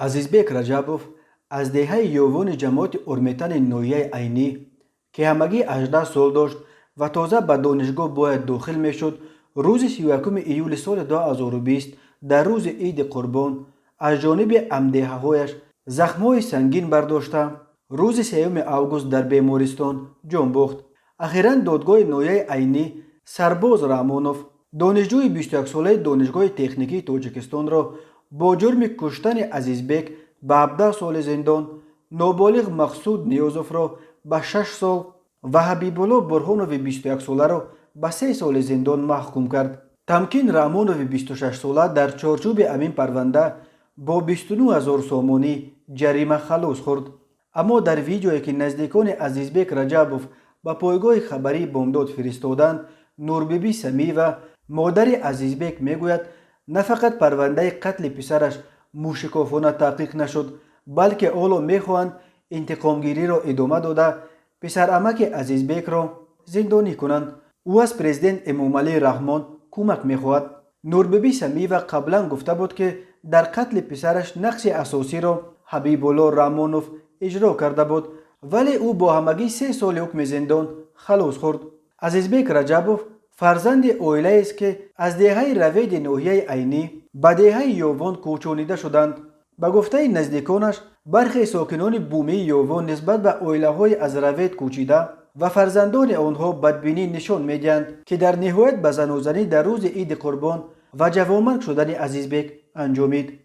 عزیزبek رجبوف از دهه یوون جماعت اورمیتان نویه عینی که همگی 18 سال داشت و تازه به دانشگاه باید داخل می شد، روز 31 ایول سال 2020 در روز عید قربان از جانب همدیه هایش زخمهای سنگین برداشته روز 3 اوگوست در بیمارستان جان باخت. اخیراً دادگاه نویه عینی سرباز رحمانوف دانشجوی 21 ساله دانشگاه تکنیکی تاجیکستان را با جرم کشتن عزیزبek به 17 سال زندان، نابالغ مقصود نیازوف را به 6 سال و حبیبالله برهانوف 21 ساله را به 3 سال زندان محکوم کرد. تمکین رحمانوف 26 ساله در چارچوب همین پرونده با 29,000 سامانی جریمه خلاص خورد. اما در ویدیویی که نزدیکان عزیزبek رجبوف به پایگاه خبری بامداد فرستادند، نوربیبی سمی و مادر عزیزبek میگوید نه فقط پرونده قتل پسرش موشکافانه تحقیق نشد، بلکه حالا میخواهند انتقامگیری را ادامه داده پسر عمک عزیزبek را زندانی کنند. او از پرزیدنت امامعلی رحمان کمک میخواهد. نوربیبی سمی و قبلا گفته بود که در قتل پسرش نقش اساسی را حبیبالله رحمانوف اجرا کرده بود، ولی او با همگی 3 سال حکم زندان خلاص خورد. عزیزبek رجبوف فرزند عائله است که از دهه روید ناحیه عینی به دهه یاوان کوچانیده شدند. به گفته نزدیکانش برخی ساکنان بومی یاوان نسبت به عائله های از روید کوچیده و فرزندان آنها بدبینی نشان میدهند که در نهایت به زن و زنی در روز عید قربان و جوانمرگ شدن عزیزبek انجامید.